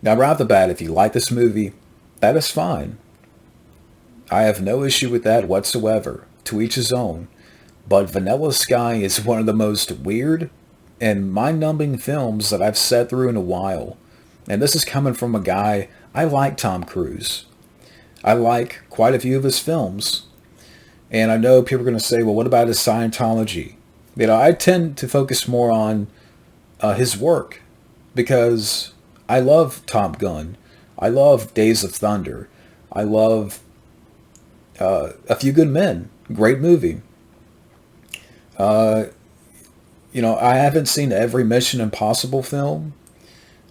Now, right off the bat, if you like this movie, that is fine. I have no issue with that whatsoever. To each his own. But Vanilla Sky is one of the most weird and mind-numbing films that I've sat through in a while. And this is coming from a guy, I like Tom Cruise. I like quite a few of his films. And I know people are going to say, well, what about his Scientology? I tend to focus more on his work because I love Top Gun. I love Days of Thunder. I love A Few Good Men. Great movie. Uh, I haven't seen every Mission Impossible film,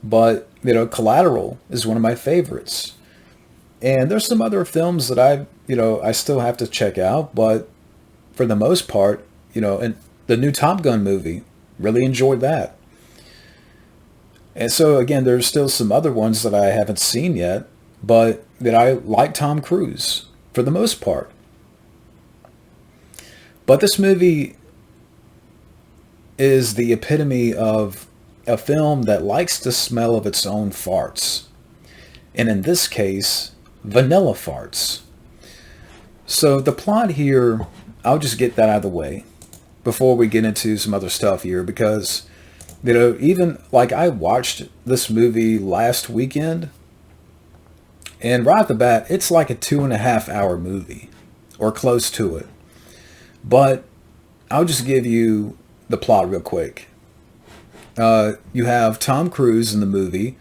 but, Collateral is one of my favorites. And there's some other films that I still have to check out, but for the most part, and the new Top Gun movie, really enjoyed that. And so again, there's still some other ones that I haven't seen yet, but that I like Tom Cruise for the most part. But this movie is the epitome of a film that likes the smell of its own farts. And in this case, vanilla farts. So the plot here, I'll just get that out of the way before we get into some other stuff here because, even like I watched this movie last weekend and right off the bat, it's like a 2.5 hour movie or close to it. But I'll just give you the plot real quick. You have Tom Cruise in the movie.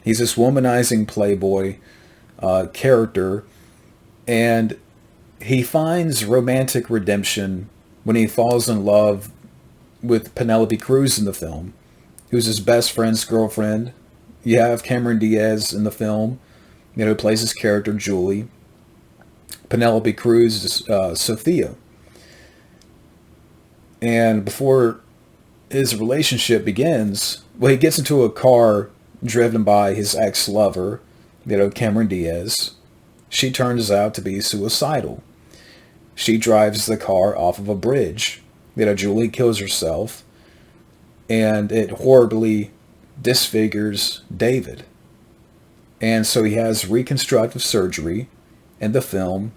He's this womanizing playboy character, and he finds romantic redemption when he falls in love with Penelope Cruz in the film, who's his best friend's girlfriend. You have Cameron Diaz in the film, who plays his character Julie. Penelope Cruz is Sophia. And before his relationship begins, well, he gets into a car driven by his ex-lover, Cameron Diaz. She turns out to be suicidal. She drives the car off of a bridge. Julie kills herself, and it horribly disfigures David. And so he has reconstructive surgery in the film,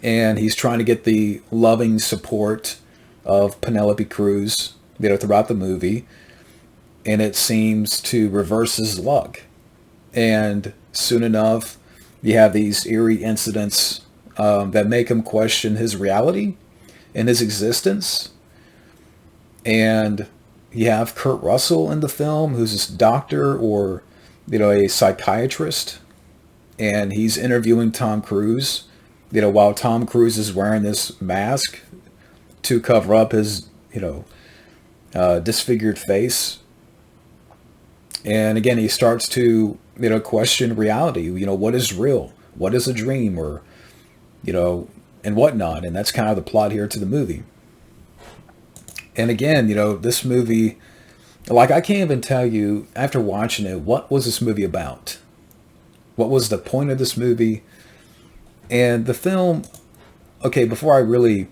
and he's trying to get the loving support of Penelope Cruz, throughout the movie, and it seems to reverse his luck. And soon enough, you have these eerie incidents that make him question his reality and his existence. And you have Kurt Russell in the film, who's this doctor or, a psychiatrist, and he's interviewing Tom Cruise, while Tom Cruise is wearing this mask to cover up his, disfigured face. And again, he starts to, question reality. What is real? What is a dream? Or, and whatnot. And that's kind of the plot here to the movie. And again, this movie, like I can't even tell you after watching it, what was this movie about? What was the point of this movie? And the film, okay, before I really,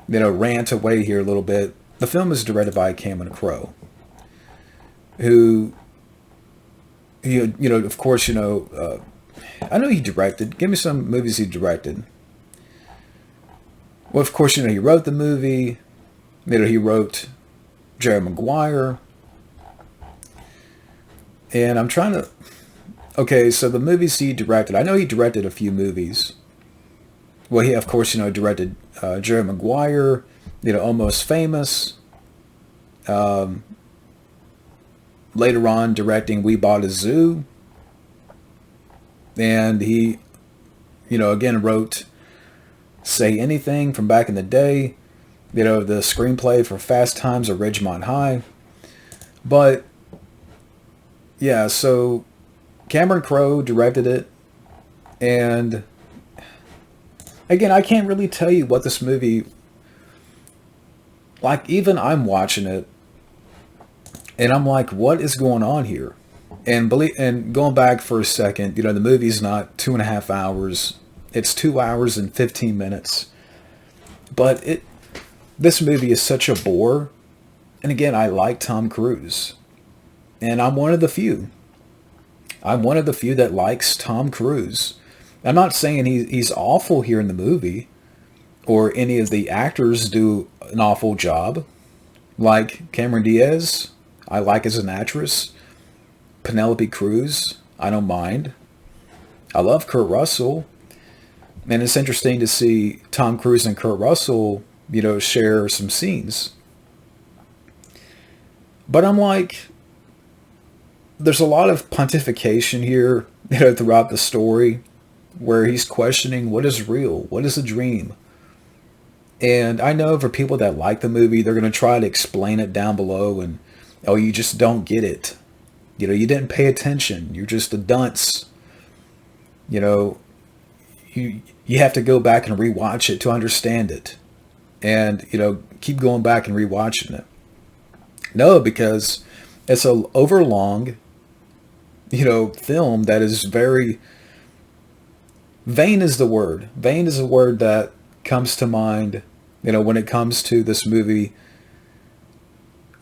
rant away here a little bit, the film is directed by Cameron Crowe, who, of course, I know he directed. Give me some movies he directed. Well, of course, he wrote the movie. He wrote Jerry Maguire. And I'm trying to... Okay, so the movies he directed. I know he directed a few movies. Well, he, of course, directed Jerry Maguire, Almost Famous. Later on, directing We Bought a Zoo. And he, again, wrote Say Anything from back in the day. The screenplay for Fast Times at Ridgemont High. But, yeah, so Cameron Crowe directed it. And, again, I can't really tell you what this movie... Like, even I'm watching it, and I'm like, what is going on here? And going back for a second, the movie's not 2.5 hours. It's 2 hours and 15 minutes. But this movie is such a bore. And again, I like Tom Cruise. And I'm one of the few. I'm one of the few that likes Tom Cruise. I'm not saying he's awful here in the movie, or any of the actors do an awful job. Like Cameron Diaz, I like as an actress. Penelope Cruz, I don't mind. I love Kurt Russell. And it's interesting to see Tom Cruise and Kurt Russell, share some scenes. But I'm like, there's a lot of pontification here, throughout the story, where he's questioning what is real, what is a dream. And I know for people that like the movie, they're going to try to explain it down below, and oh, you just don't get it. You didn't pay attention. You're just a dunce. You know, you have to go back and rewatch it to understand it, and keep going back and rewatching it. No, because it's a overlong, film that is very vain is the word. Vain is a word that comes to mind, when it comes to this movie,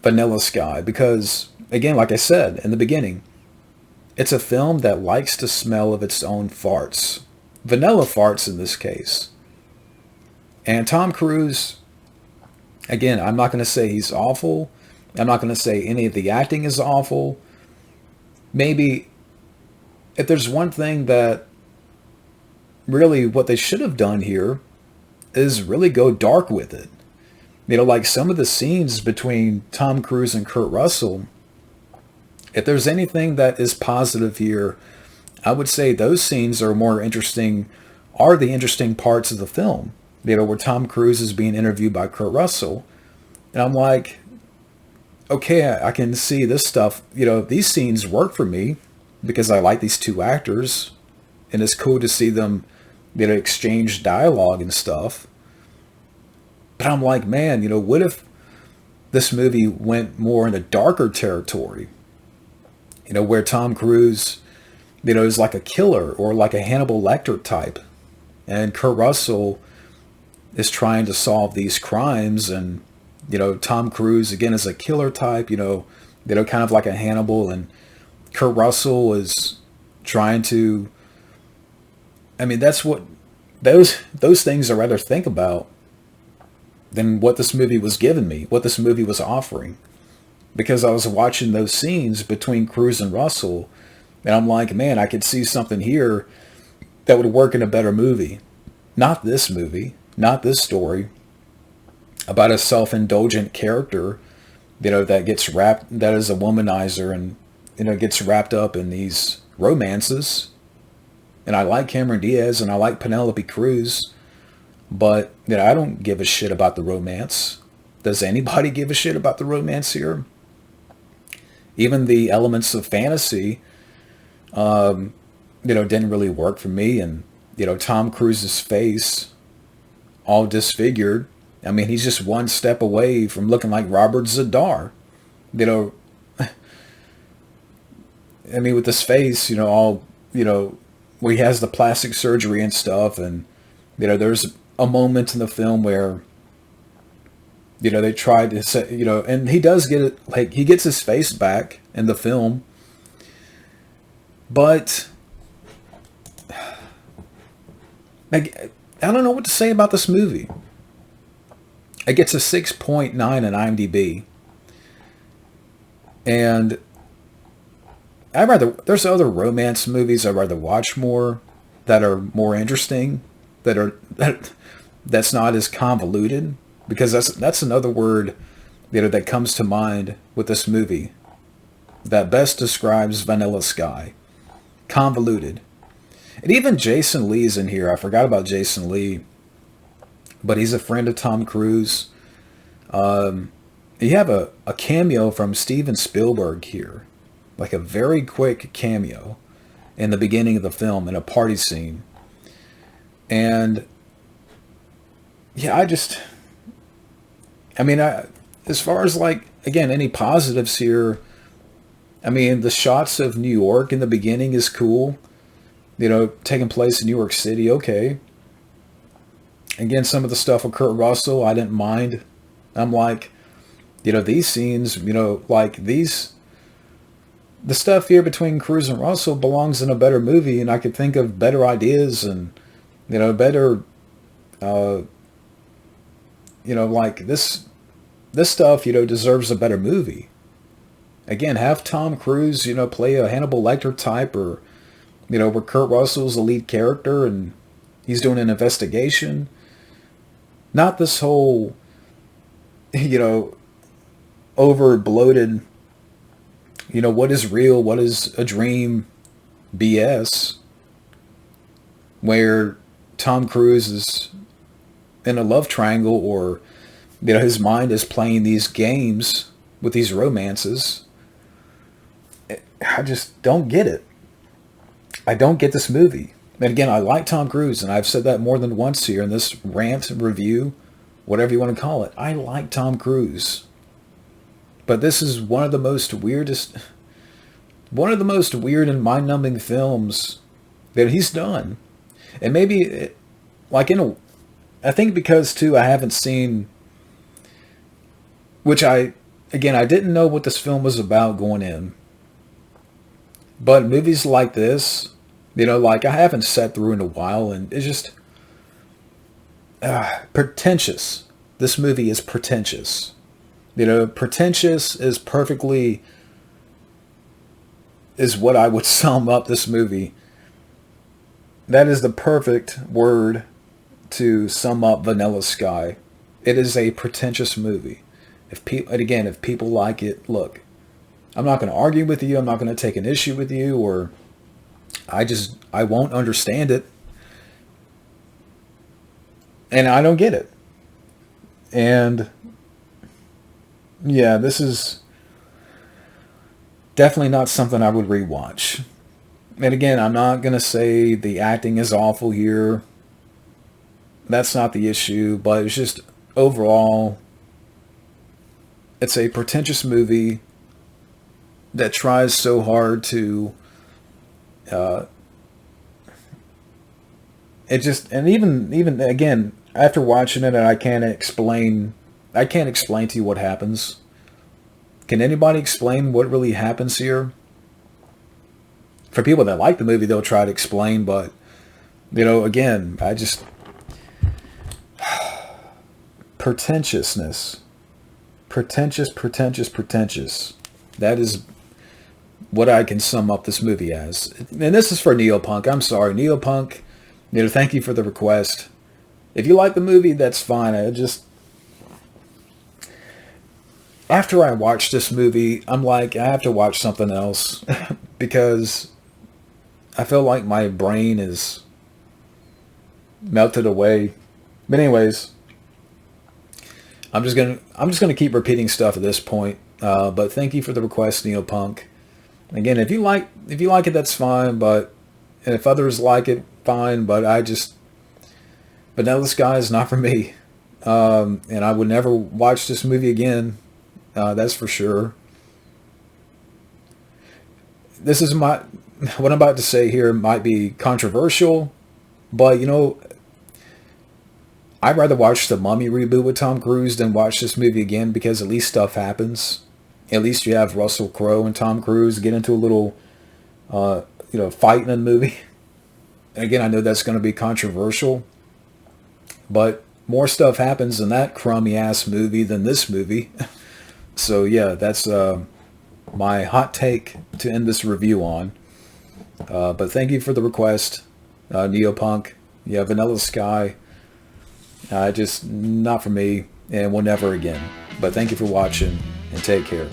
Vanilla Sky, because again, like I said in the beginning, it's a film that likes to smell of its own farts. Vanilla farts in this case. And Tom Cruise, again, I'm not going to say he's awful. I'm not going to say any of the acting is awful. Maybe if there's one thing that really what they should have done here is really go dark with it. Like some of the scenes between Tom Cruise and Kurt Russell, if there's anything that is positive here, I would say those scenes are the interesting parts of the film. Where Tom Cruise is being interviewed by Kurt Russell. And I'm like, okay, I can see this stuff. These scenes work for me because I like these two actors. And it's cool to see them, exchange dialogue and stuff. But I'm like, man, what if this movie went more in a darker territory? Where Tom Cruise, is like a killer or like a Hannibal Lecter type. And Kurt Russell is trying to solve these crimes. And, Tom Cruise, again, is a killer type, kind of like a Hannibal. And Kurt Russell is trying to, that's what, those things I'd rather think about than what this movie was giving me, what this movie was offering. Because I was watching those scenes between Cruise and Russell, and I'm like, man, I could see something here that would work in a better movie. Not this movie, not this story, about a self-indulgent character, that is a womanizer and, gets wrapped up in these romances. And I like Cameron Diaz and I like Penelope Cruz, but, I don't give a shit about the romance. Does anybody give a shit about the romance here? Even the elements of fantasy, didn't really work for me. And, Tom Cruise's face, all disfigured. He's just one step away from looking like Robert Zadar. With this face, all, where he has the plastic surgery and stuff. And, there's a moment in the film where, they tried to say, and he does get it, like, he gets his face back in the film. But, like, I don't know what to say about this movie. It gets a 6.9 in IMDb. And there's other romance movies I'd rather watch more, that are more interesting, that's not as convoluted. Because that's another word, that comes to mind with this movie that best describes Vanilla Sky. Convoluted. And even Jason Lee's in here. I forgot about Jason Lee. But he's a friend of Tom Cruise. You have a cameo from Steven Spielberg here. Like a very quick cameo in the beginning of the film in a party scene. And yeah, as far as like, again, any positives here, the shots of New York in the beginning is cool. Taking place in New York City, okay. Again, some of the stuff with Kurt Russell, I didn't mind. I'm like, these scenes, like these the stuff here between Cruise and Russell belongs in a better movie, and I could think of better ideas and, better, uh, like this stuff, deserves a better movie. Again, have Tom Cruise, play a Hannibal Lecter type, or, where Kurt Russell's the lead character and he's doing an investigation. Not this whole, you know, over bloated, what is real, what is a dream BS, where Tom Cruise is in a love triangle, or, his mind is playing these games with these romances. I just don't get it. I don't get this movie. And again, I like Tom Cruise, and I've said that more than once here in this rant review, whatever you want to call it. I like Tom Cruise. But this is one of the most weird and mind-numbing films that he's done. And maybe, I think because, too, I haven't seen, I didn't know what this film was about going in. But movies like this, I haven't sat through in a while, and it's just pretentious. This movie is pretentious. Pretentious is what I would sum up this movie. That is the perfect word to sum up Vanilla Sky. It is a pretentious movie. If people like it, look, I'm not going to argue with you. I'm not going to take an issue with you, or I won't understand it. And I don't get it. And yeah, this is definitely not something I would rewatch. And again, I'm not going to say the acting is awful here. That's not the issue, but it's just overall, it's a pretentious movie that tries so hard to even again, after watching it, I can't explain to you what happens. Can anybody explain what really happens here? For people that like the movie, they'll try to explain, but again, I just pretentiousness. Pretentious. That is what I can sum up this movie as. And this is for NeoPunk. I'm sorry, NeoPunk. Thank you for the request. If you like the movie, that's fine. After I watch this movie, I'm like, I have to watch something else because I feel like my brain is melted away. But anyways, I'm just gonna keep repeating stuff at this point. But thank you for the request, NeoPunk. Again, if you like it, that's fine. And if others like it, fine. But Vanilla Sky is not for me. And I would never watch this movie again. That's for sure. This is what I'm about to say here might be controversial, but I'd rather watch the Mummy reboot with Tom Cruise than watch this movie again, because at least stuff happens. At least you have Russell Crowe and Tom Cruise get into a little, fight in the movie. And again, I know that's going to be controversial, but more stuff happens in that crummy ass movie than this movie. So yeah, that's my hot take to end this review on. But thank you for the request, NeoPunk. Yeah, Vanilla Sky. Just not for me, and will never again. But thank you for watching, and take care.